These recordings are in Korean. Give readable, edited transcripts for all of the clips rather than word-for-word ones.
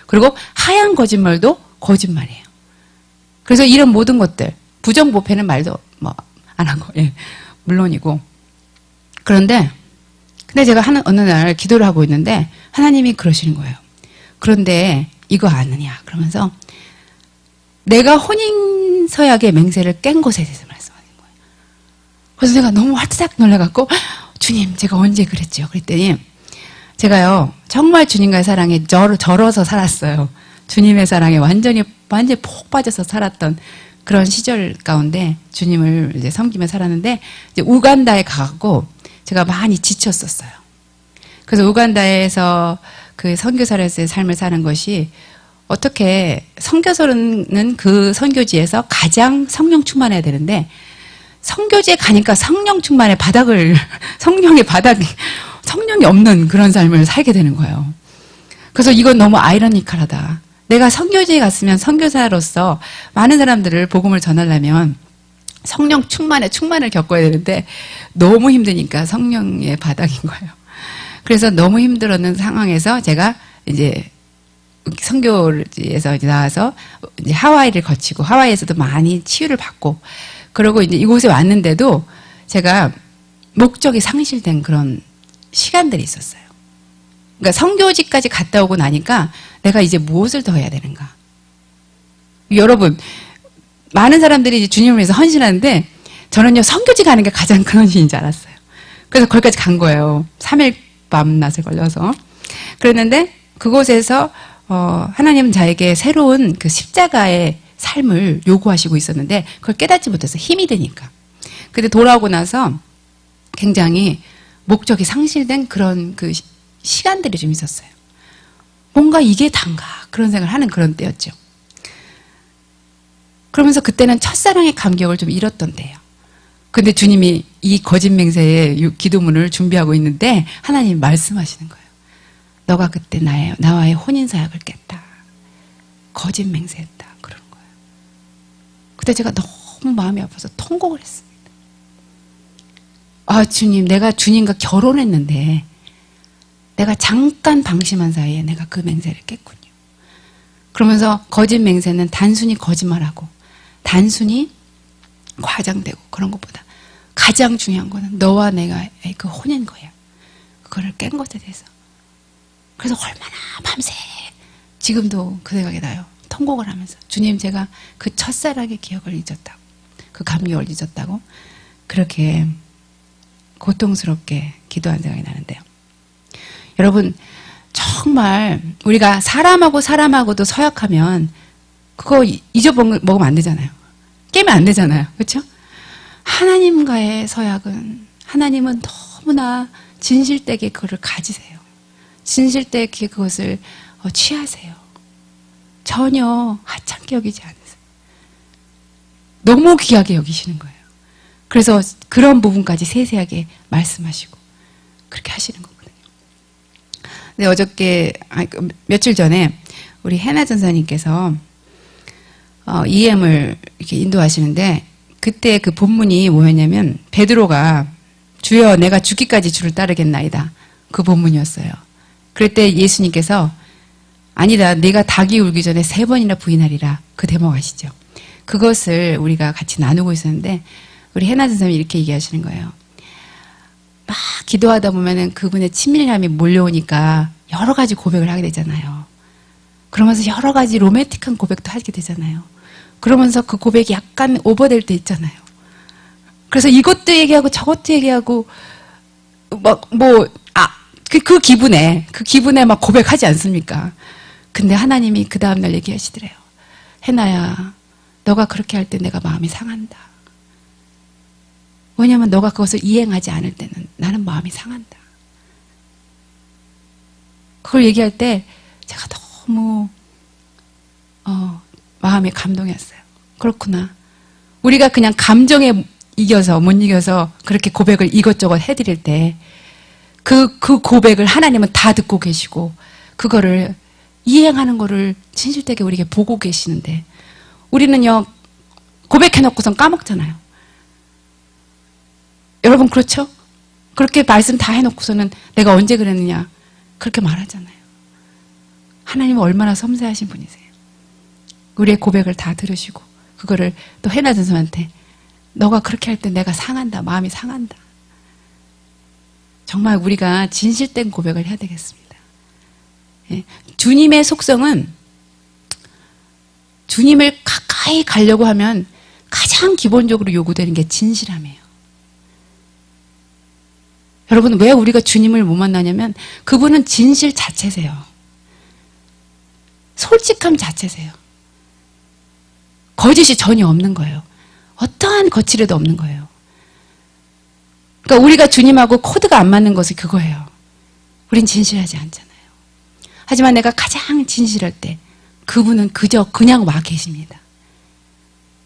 그리고 하얀 거짓말도 거짓말이에요. 그래서 이런 모든 것들, 부정부패는 말도 뭐 안 한 거, 예, 물론이고. 그런데 제가 어느 날 기도를 하고 있는데 하나님이 그러시는 거예요. 그런데 이거 아느냐 그러면서 내가 혼인서약의 맹세를 깬 것에 대해서 말씀하는 거예요. 그래서 제가 너무 화들짝 놀라갖고 주님 제가 언제 그랬죠? 그랬더니 제가요 정말 주님과의 사랑에 절어서 살았어요. 주님의 사랑에 완전히 폭 빠져서 살았던 그런 시절 가운데 주님을 이제 섬기며 살았는데 이제 우간다에 가고 제가 많이 지쳤었어요. 그래서 우간다에서 그 선교사로서의 삶을 사는 것이 어떻게 선교사는 그 선교지에서 가장 성령 충만해야 되는데 선교지에 가니까 성령 충만의 성령이 없는 그런 삶을 살게 되는 거예요. 그래서 이건 너무 아이러니컬하다. 내가 선교지에 갔으면 선교사로서 많은 사람들을 복음을 전하려면 성령 충만을 겪어야 되는데 너무 힘드니까 성령의 바닥인 거예요. 그래서 너무 힘들었는 상황에서 제가 이제 선교지에서 나와서 이제 하와이를 거치고 하와이에서도 많이 치유를 받고 그러고 이제 이곳에 왔는데도 제가 목적이 상실된 그런 시간들이 있었어요. 그러니까 선교지까지 갔다 오고 나니까 내가 이제 무엇을 더 해야 되는가? 여러분 많은 사람들이 이제 주님을 위해서 헌신하는데 저는요 선교지 가는 게 가장 큰 헌신인 줄 알았어요. 그래서 거기까지 간 거예요. 3일 밤낮을 걸려서. 그랬는데 그곳에서 하나님은 저에게 새로운 그 십자가의 삶을 요구하시고 있었는데 그걸 깨닫지 못해서 힘이 드니까. 근데 돌아오고 나서 굉장히 목적이 상실된 그런 그 시간들이 좀 있었어요. 뭔가 이게 단가 그런 생각을 하는 그런 때였죠. 그러면서 그때는 첫사랑의 감격을 좀 잃었던 때예요. 근데 주님이 이 거짓 맹세의 기도문을 준비하고 있는데 하나님이 말씀하시는 거예요. 너가 그때 나와의 혼인서약을 깼다. 거짓 맹세했다. 그러는 거예요. 그때 제가 너무 마음이 아파서 통곡을 했습니다. 아 주님 내가 주님과 결혼했는데 내가 잠깐 방심한 사이에 내가 그 맹세를 깼군요. 그러면서 거짓 맹세는 단순히 거짓말하고 단순히 과장되고 그런 것보다 가장 중요한 거는 너와 내가 그 혼인 거야. 그거를 깬 것에 대해서. 그래서 얼마나 밤새 지금도 그 생각이 나요. 통곡을 하면서 주님 제가 그 첫사랑의 기억을 잊었다고 그 감격을 잊었다고 그렇게 고통스럽게 기도한 생각이 나는데요. 여러분 정말 우리가 사람하고도 서약하면 그거 잊어먹으면 안 되잖아요. 깨면 안 되잖아요. 그렇죠? 하나님과의 서약은 하나님은 너무나 진실되게 그것을 가지세요. 진실되게 그것을 취하세요. 전혀 하찮게 여기지 않으세요. 너무 귀하게 여기시는 거예요. 그래서 그런 부분까지 세세하게 말씀하시고 그렇게 하시는 거거든요. 근데 며칠 전에 우리 해나 전사님께서 EM을 이렇게 인도하시는데 그때 그 본문이 뭐였냐면 베드로가 주여 내가 죽기까지 주를 따르겠나이다. 그 본문이었어요. 그럴 때 예수님께서 아니다 네가 닭이 울기 전에 3번이나 부인하리라. 그 대목 아시죠? 그것을 우리가 같이 나누고 있었는데 우리 해나 전사님이 이렇게 얘기하시는 거예요. 막 기도하다 보면은 그분의 친밀함이 몰려오니까 여러 가지 고백을 하게 되잖아요. 그러면서 여러 가지 로맨틱한 고백도 하게 되잖아요. 그러면서 그 고백이 약간 오버될 때 있잖아요. 그래서 이것도 얘기하고 저것도 얘기하고 그 기분에 막 고백하지 않습니까? 근데 하나님이 그 다음날 얘기하시더래요. 해나야 너가 그렇게 할 때 내가 마음이 상한다. 왜냐하면 너가 그것을 이행하지 않을 때는 나는 마음이 상한다. 그걸 얘기할 때 제가 너무 마음이 감동이었어요. 그렇구나. 우리가 그냥 감정에 못 이겨서 그렇게 고백을 이것저것 해드릴 때 그 고백을 하나님은 다 듣고 계시고 그거를 이행하는 거를 진실되게 우리에게 보고 계시는데 우리는요 고백해놓고선 까먹잖아요. 여러분 그렇죠? 그렇게 말씀 다 해놓고서는 내가 언제 그랬느냐 그렇게 말하잖아요. 하나님은 얼마나 섬세하신 분이세요. 우리의 고백을 다 들으시고 그거를 또 헤나 전사한테 너가 그렇게 할 때 내가 상한다. 마음이 상한다. 정말 우리가 진실된 고백을 해야 되겠습니다. 예. 주님의 속성은 주님을 가까이 가려고 하면 가장 기본적으로 요구되는 게 진실함이에요. 여러분, 왜 우리가 주님을 못 만나냐면 그분은 진실 자체세요. 솔직함 자체세요. 거짓이 전혀 없는 거예요. 어떠한 거칠에도 없는 거예요. 그러니까 우리가 주님하고 코드가 안 맞는 것이 그거예요. 우린 진실하지 않잖아요. 하지만 내가 가장 진실할 때 그분은 그냥 와 계십니다.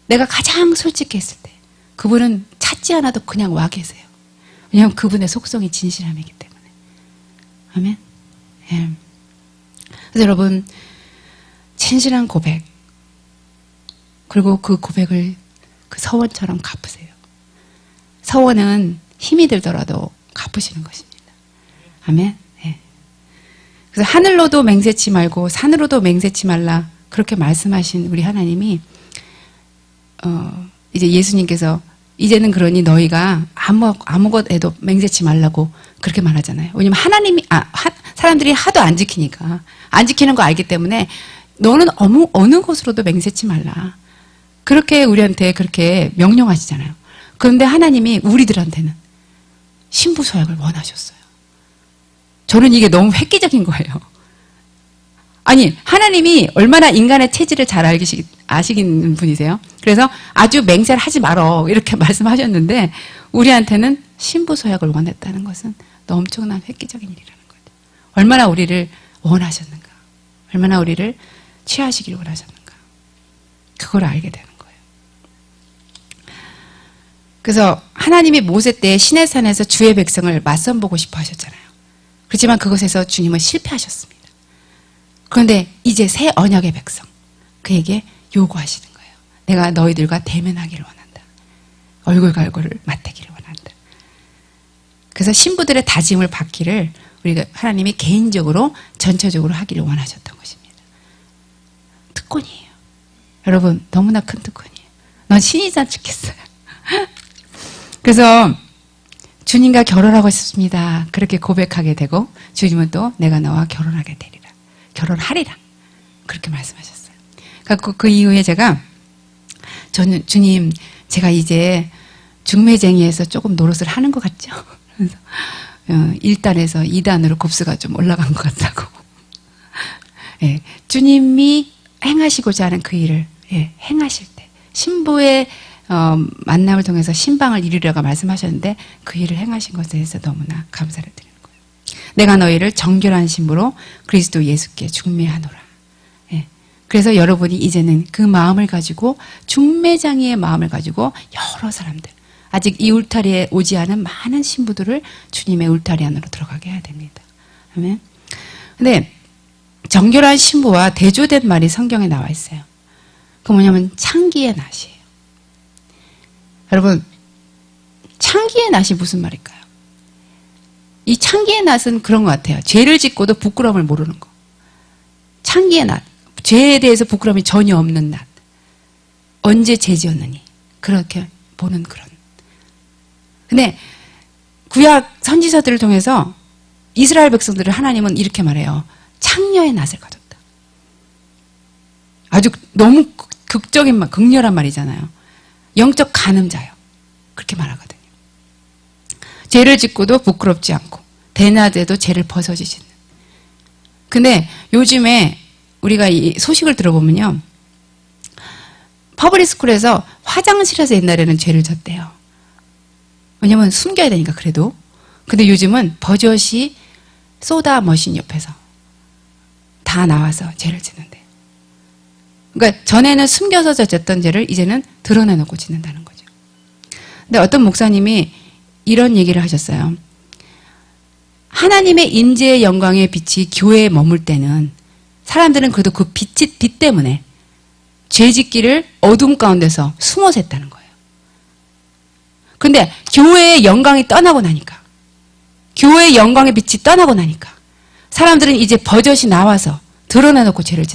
내가 가장 솔직했을 때 그분은 찾지 않아도 그냥 와 계세요. 왜냐하면 그분의 속성이 진실함이기 때문에. 아멘. 예. 그래서 여러분, 진실한 고백, 그리고 그 고백을 그 서원처럼 갚으세요. 서원은 힘이 들더라도 갚으시는 것입니다. 아멘. 예. 그래서 하늘로도 맹세치 말고 산으로도 맹세치 말라 그렇게 말씀하신 우리 하나님이 이제 예수님께서 이제는 그러니 너희가 아무것에도 맹세치 말라고 그렇게 말하잖아요. 왜냐면 사람들이 하도 안 지키니까 안 지키는 거 알기 때문에 너는 어느 것으로도 맹세치 말라. 그렇게 우리한테 그렇게 명령하시잖아요. 그런데 하나님이 우리들한테는 신부소약을 원하셨어요. 저는 이게 너무 획기적인 거예요. 아니, 하나님이 얼마나 인간의 체질을 잘 아시는 분이세요? 그래서 아주 맹세를 하지 말어 이렇게 말씀하셨는데 우리한테는 신부소약을 원했다는 것은 너무 엄청난 획기적인 일이라는 거죠. 얼마나 우리를 원하셨는가. 얼마나 우리를 취하시기를 원하셨는가. 그걸 알게 되는 거예요. 그래서 하나님이 모세 때 시내산에서 주의 백성을 맞선보고 싶어 하셨잖아요. 그렇지만 그것에서 주님은 실패하셨습니다. 그런데 이제 새 언약의 백성, 그에게 요구하시는 거예요. 내가 너희들과 대면하기를 원한다. 얼굴과 얼굴을 맞대기를 원한다. 그래서 신부들의 다짐을 받기를 우리가 하나님이 개인적으로 전체적으로 하기를 원하셨던 것입니다. 특권이에요. 여러분, 너무나 큰 특권이에요. 넌 신이잖아 죽겠어요. 그래서 주님과 결혼하고 싶습니다. 그렇게 고백하게 되고 주님은 또 내가 너와 결혼하게 되리라. 결혼하리라. 그렇게 말씀하셨어요. 그 이후에 저는 주님, 제가 이제 중매쟁이에서 조금 노릇을 하는 것 같죠? 그래서 1단에서 2단으로 곱수가 좀 올라간 것 같다고. 예, 주님이 행하시고자 하는 그 일을 행하실 때 신부의 만남을 통해서 신방을 이루려고 말씀하셨는데 그 일을 행하신 것에 대해서 너무나 감사를 드리는 거예요. 내가 너희를 정결한 신부로 그리스도 예수께 중매하노라. 예. 그래서 여러분이 이제는 그 마음을 가지고 중매장이의 마음을 가지고 여러 사람들 아직 이 울타리에 오지 않은 많은 신부들을 주님의 울타리 안으로 들어가게 해야 됩니다. 아멘. 근데 정결한 신부와 대조된 말이 성경에 나와 있어요. 그 뭐냐면 창기의 낫이에요. 여러분, 창기의 낫이 무슨 말일까요? 이 창기의 낫은 그런 것 같아요. 죄를 짓고도 부끄러움을 모르는 거. 창기의 낫. 죄에 대해서 부끄러움이 전혀 없는 낫. 언제 죄 지었느니. 그렇게 보는 그런. 근데 구약 선지서들을 통해서 이스라엘 백성들을 하나님은 이렇게 말해요. 창녀의 낫을 가졌다. 아주 너무 극적인 말, 극렬한 말이잖아요. 영적 간음자요. 그렇게 말하거든요. 죄를 짓고도 부끄럽지 않고 대낮에도 죄를 벗어지시는. 근데 요즘에 우리가 이 소식을 들어보면요. 퍼블릭스쿨에서 화장실에서 옛날에는 죄를 졌대요. 왜냐면 숨겨야 되니까 그래도. 근데 요즘은 버젓이 소다 머신 옆에서 다 나와서 죄를 짓는데요. 그러니까 전에는 숨겨서 졌던 죄를 이제는 드러내놓고 짓는다는 거죠. 근데 어떤 목사님이 이런 얘기를 하셨어요. 하나님의 인재의 영광의 빛이 교회에 머물 때는 사람들은 그래도 그 빛 때문에 죄 짓기를 어둠 가운데서 숨어서 했다는 거예요. 근데 교회의 영광이 떠나고 나니까, 교회의 영광의 빛이 떠나고 나니까 사람들은 이제 버젓이 나와서 드러내놓고 죄를 짓는